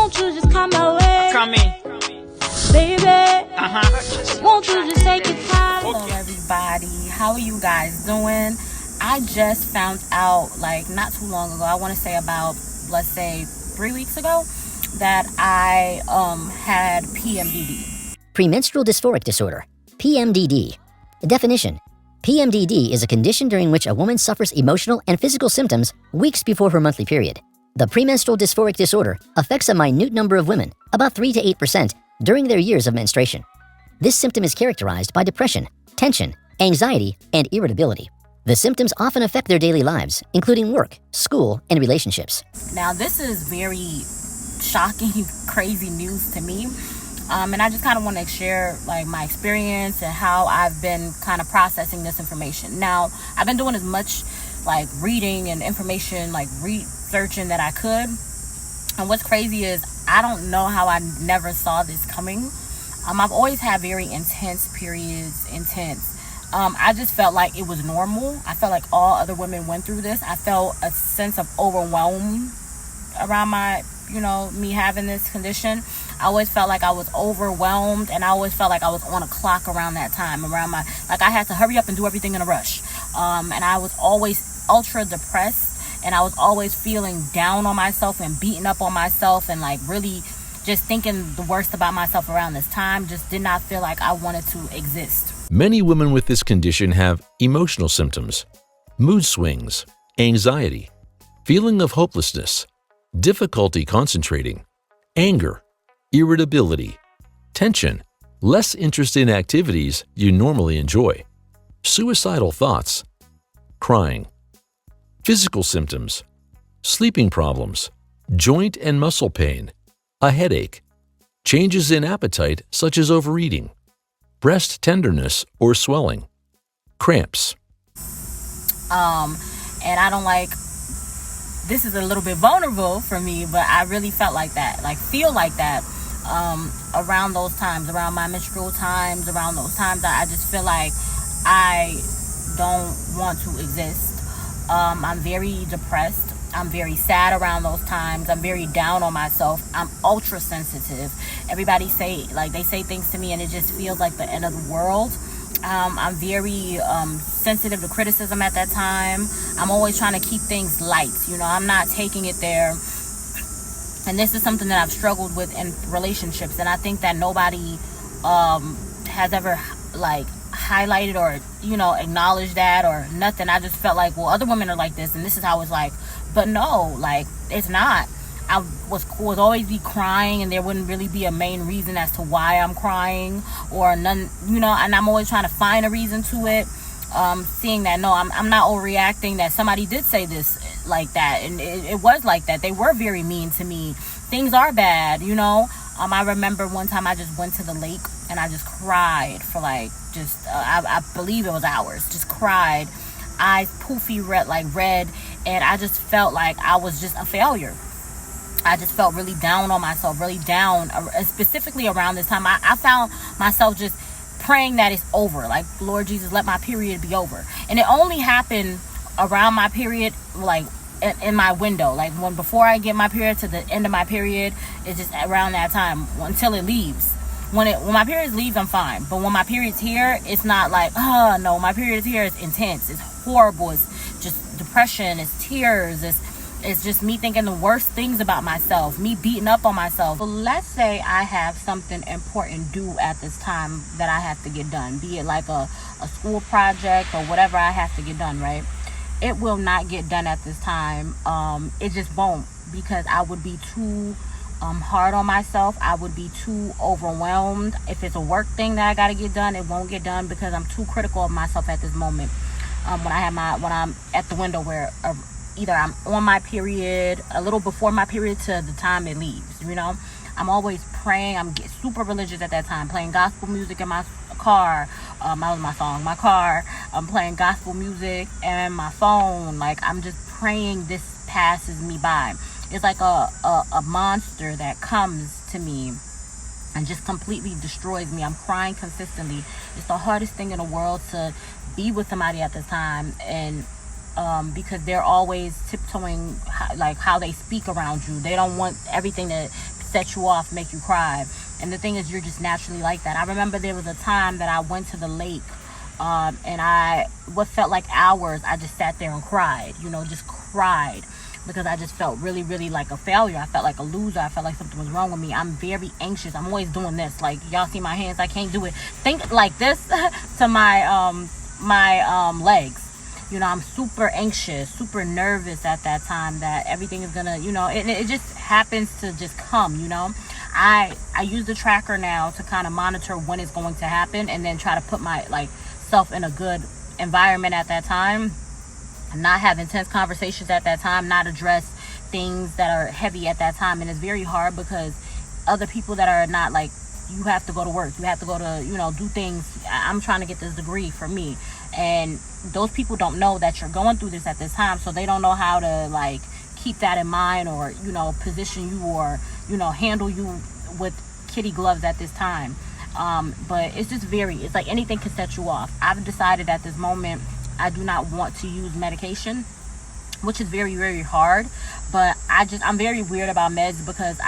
Won't you just come my way? Come in. Baby, won't you just take your time? Hello everybody, how are you guys doing? I just found out, like, not too long ago, I want to say about, let's say 3 weeks ago, that I had PMDD. Premenstrual Dysphoric Disorder, PMDD. Definition: PMDD is a condition during which a woman suffers emotional and physical symptoms weeks before her monthly period. The premenstrual dysphoric disorder affects a minute number of women, about 3 to 8%, during their years of menstruation. This symptom is characterized by depression, tension, anxiety, and irritability. The symptoms often affect their daily lives, including work, school, and relationships. Now, this is very shocking, crazy news to me. And I just kind of want to share like my experience and how I've been kind of processing this information. Now, I've been doing as much like reading and information, like researching that I could. And what's crazy is I don't know how I never saw this coming. I've always had very intense periods, I just felt like it was normal. I felt like all other women went through this. I felt a sense of overwhelm around me having this condition. I always felt like I was overwhelmed, and I always felt like I was on a clock around that time, like I had to hurry up and do everything in a rush. And I was always ultra depressed, and I was always feeling down on myself and beating up on myself, and like really just thinking the worst about myself around this time. Just did not feel like I wanted to exist. Many women with this condition have emotional symptoms, mood swings, anxiety, feeling of hopelessness, difficulty concentrating, anger, irritability, tension, less interest in activities you normally enjoy, suicidal thoughts, crying, physical symptoms, sleeping problems, joint and muscle pain, a headache, changes in appetite such as overeating, breast tenderness or swelling, cramps. And I don't like, this is a little bit vulnerable for me, but I really feel like that around those times, around my menstrual times, around those times. I just feel like I don't want to exist. I'm very depressed. I'm very sad around those times. I'm very down on myself. I'm ultra sensitive. Everybody say things to me and it just feels like the end of the world. I'm very sensitive to criticism at that time. I'm always trying to keep things light. I'm not taking it there. And this is something that I've struggled with in relationships. And I think that nobody has ever like highlighted or, acknowledged that or nothing. I just felt like, well, other women are like this and this is how it's like. But no, like, it's not. I would always be crying, and there wouldn't really be a main reason as to why I'm crying or none, and I'm always trying to find a reason to it. Seeing that, no, I'm not overreacting, that somebody did say this like that, and it was like that. They were very mean to me. Things are bad, I remember one time I just went to the lake and I just cried for like, I believe it was hours, just cried. Eyes poofy red, and I just felt like I was just a failure. I just felt really down on myself, really down, specifically around this time. I found myself just praying that it's over, like, Lord Jesus, let my period be over. And it only happened around my period, like in my window, like before I get my period to the end of my period, it's just around that time until it leaves. When my period leaves, I'm fine. But when my period's here, it's not like, oh no, my period is here. It's intense. It's horrible. It's just depression. It's tears. It's just me thinking the worst things about myself. Me beating up on myself. So let's say I have something important due at this time that I have to get done. Be it like a school project or whatever I have to get done, right? It will not get done at this time. It just won't, because I would be too hard on myself. I would be too overwhelmed. If it's a work thing that I got to get done, it won't get done because I'm too critical of myself at this moment. When I'm at the window where either I'm on my period, a little before my period to the time it leaves, I'm always praying. I'm super religious at that time, playing gospel music in my car. That was my car. I'm playing gospel music and my phone. Like, I'm just praying this passes me by. It's like a monster that comes to me and just completely destroys me. I'm crying consistently. It's the hardest thing in the world to be with somebody at this time, and because they're always tiptoeing like how they speak around you. They don't want everything to set you off, make you cry. And the thing is, you're just naturally like that. I remember there was a time that I went to the lake, and what felt like hours, I just sat there and cried, just cried, because I just felt really, really like a failure. I felt like a loser. I felt like something was wrong with me. I'm very anxious. I'm always doing this. Like, y'all see my hands? I can't do it. Think like this to my legs. I'm super anxious, super nervous at that time that everything is gonna, it just happens to just come, I use the tracker now to kind of monitor when it's going to happen, and then try to put my self in a good environment at that time, not have intense conversations at that time, not address things that are heavy at that time. And it's very hard because other people that are not like, you have to go to work, you have to go to, do things. I'm trying to get this degree for me, and those people don't know that you're going through this at this time, so they don't know how to keep that in mind, or position you, or handle you with kitty gloves at this time. But it's just it's like anything can set you off. I've decided at this moment I do not want to use medication, which is very, very hard. But I'm very weird about meds, because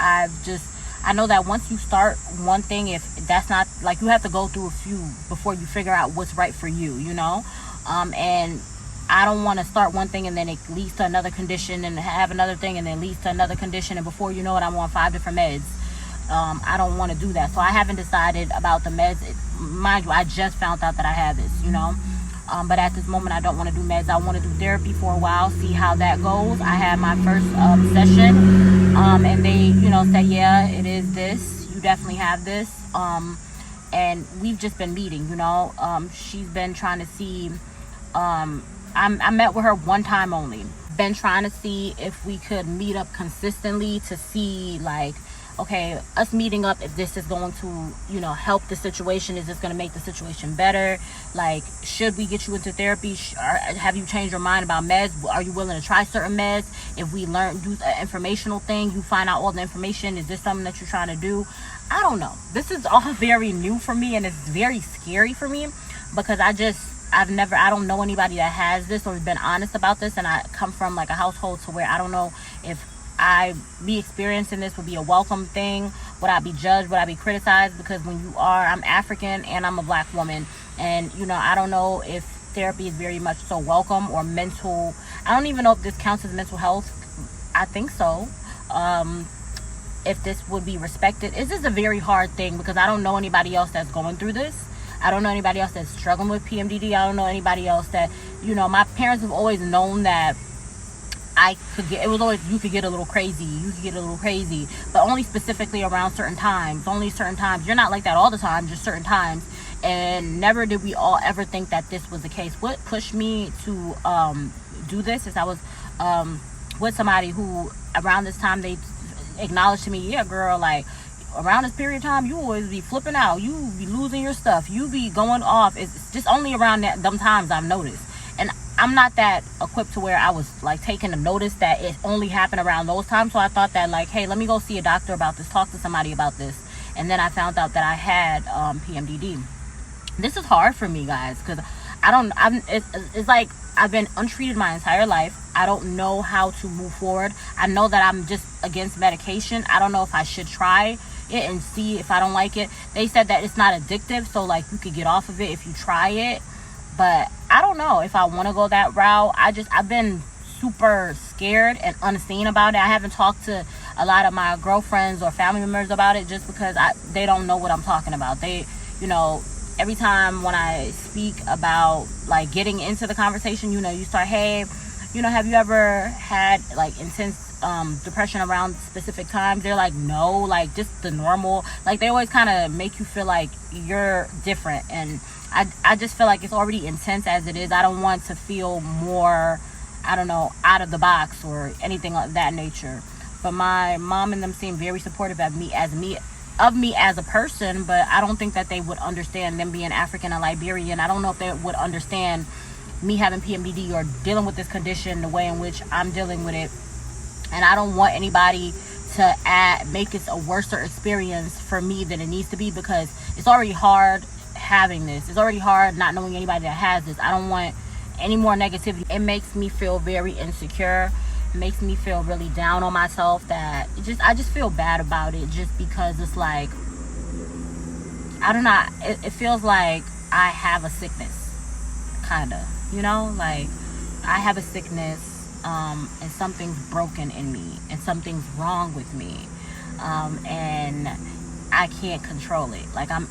I know that once you start one thing, if that's not, you have to go through a few before you figure out what's right for you, and I don't want to start one thing and then it leads to another condition, and have another thing and then leads to another condition, and before you know it, I'm on 5 different meds. I don't want to do that. So I haven't decided about the meds. Mind you, I just found out that I have this, but at this moment, I don't want to do meds. I want to do therapy for a while, see how that goes. I had my first session, and they, said, yeah, it is this. You definitely have this. And we've just been meeting, she's been trying to see, I met with her one time only. Been trying to see if we could meet up consistently to see, okay, us meeting up, if this is going to, help the situation, is this going to make the situation better? Should we get you into therapy? Have you changed your mind about meds? Are you willing to try certain meds? If we do an informational thing, you find out all the information, is this something that you're trying to do? I don't know. This is all very new for me, and it's very scary for me, because I don't know anybody that has this or has been honest about this, and I come from a household to where I don't know if me experiencing this would be a welcome thing. Would I be judged? Would I be criticized? Because I'm African and I'm a black woman, and I don't know if therapy is very much so welcome, or mental. I don't even know if this counts as mental health. I think so. If this would be respected. It's just a very hard thing, because I don't know anybody else that's going through this. I don't know anybody else that's struggling with PMDD. I don't know anybody else that, my parents have always known that you could get a little crazy, but only specifically around certain times. You're not like that all the time, just certain times. And never did we all ever think that this was the case. What pushed me to do this is I was with somebody who, around this time, they acknowledged to me, yeah, girl, around this period of time, you always be flipping out, you be losing your stuff, you be going off. It's just only around them times I've noticed. And I'm not that equipped to where I was taking a notice that it only happened around those times. So I thought that hey, let me go see a doctor about this, talk to somebody about this. And then I found out that I had PMDD. This is hard for me, guys, because it's like I've been untreated my entire life. I don't know how to move forward. I know that I'm just against medication. I don't know if I should try it and see if I don't like it. They said that it's not addictive, so you could get off of it if you try it. But I don't know if I want to go that route. I've been super scared and unseen about it. I haven't talked to a lot of my girlfriends or family members about it, just because they don't know what I'm talking about. They, every time when I speak about getting into the conversation, you start, hey, have you ever had intense depression around specific times? They're like, no, just the normal. They always kind of make you feel like you're different, and I just feel like it's already intense as it is. I don't want to feel more, I don't know, out of the box or anything of that nature. But my mom and them seem very supportive of me as a person, but I don't think that they would understand, them being African and Liberian. I don't know if they would understand me having PMDD or dealing with this condition the way in which I'm dealing with it. And I don't want anybody to make it a worse experience for me than it needs to be, because it's already hard having this. It's already hard not knowing anybody that has this. I don't want any more negativity. It makes me feel very insecure. makes me feel really down on myself, that I just feel bad about it, just because it's like, I don't know, it feels like I have a sickness, kind of, you know, like I have a sickness, and something's broken in me, and something's wrong with me, and I can't control it. Like I'm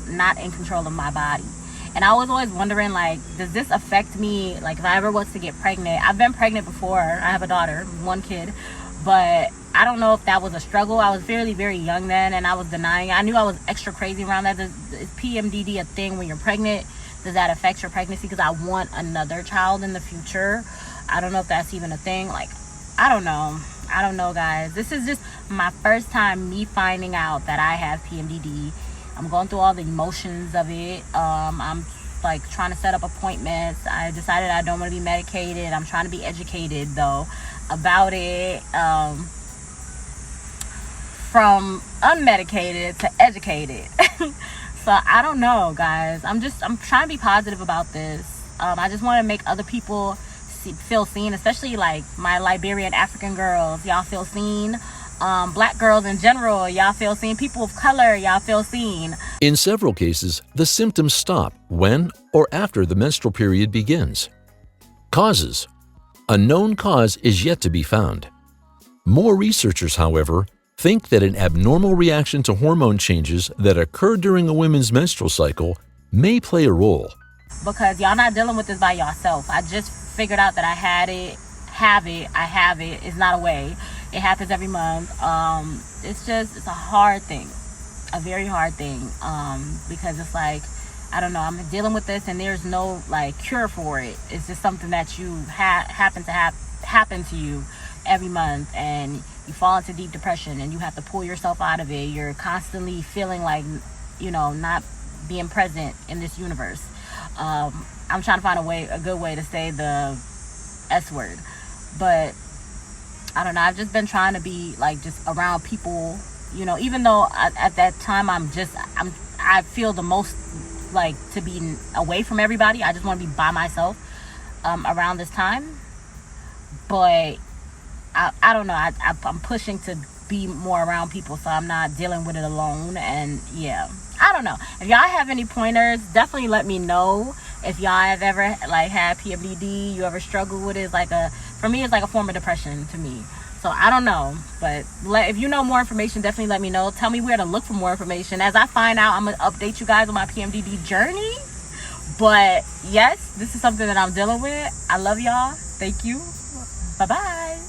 not in control of my body. And I was always wondering, like, does this affect me? Like, if I ever was to get pregnant, I've been pregnant before. I have a daughter, 1 kid, but I don't know if that was a struggle. I was very, very young then, and I was denying it. I knew I was extra crazy around that. Is PMDD a thing when you're pregnant? Does that affect your pregnancy? Because I want another child in the future. I don't know if that's even a thing. Like, I don't know, guys. This is just my first time me finding out that I have PMDD. I'm going through all the emotions of it. I'm like trying to set up appointments. I decided I don't want to be medicated. I'm trying to be educated though about it. From unmedicated to educated. So I don't know, guys. I'm trying to be positive about this. I just want to make other people feel seen, especially like my Liberian African girls. Y'all feel seen. Black girls in general, y'all feel seen. People of color, y'all feel seen. In several cases, the symptoms stop when or after the menstrual period begins. Causes. A known cause is yet to be found. More researchers, however, think that an abnormal reaction to hormone changes that occur during a woman's menstrual cycle may play a role. Because y'all not dealing with this by yourself. I just figured out that I have it. It's not a way. It happens every month. It's a hard thing, a very hard thing, because it's like, I don't know, I'm dealing with this and there's no like cure for it. It's just something that you happen to you every month, and you fall into deep depression and you have to pull yourself out of it. You're constantly feeling like, you know, not being present in this universe. I'm trying to find a good way to say the S word, but I don't know. I've just been trying to be like just around people, you know, even though at that time I feel the most like to be away from everybody. I just want to be by myself around this time. But I don't know. I'm pushing to be more around people, so I'm not dealing with it alone. And yeah, I don't know. If y'all have any pointers, definitely let me know. If y'all have ever like had PMDD, you ever struggle with it, for me it's like a form of depression to me. So I don't know, but if you know more information, definitely let me know. Tell me where to look for more information. As I find out, I'm gonna update you guys on my PMDD journey. But yes, this is something that I'm dealing with. I love y'all. Thank you. Bye bye.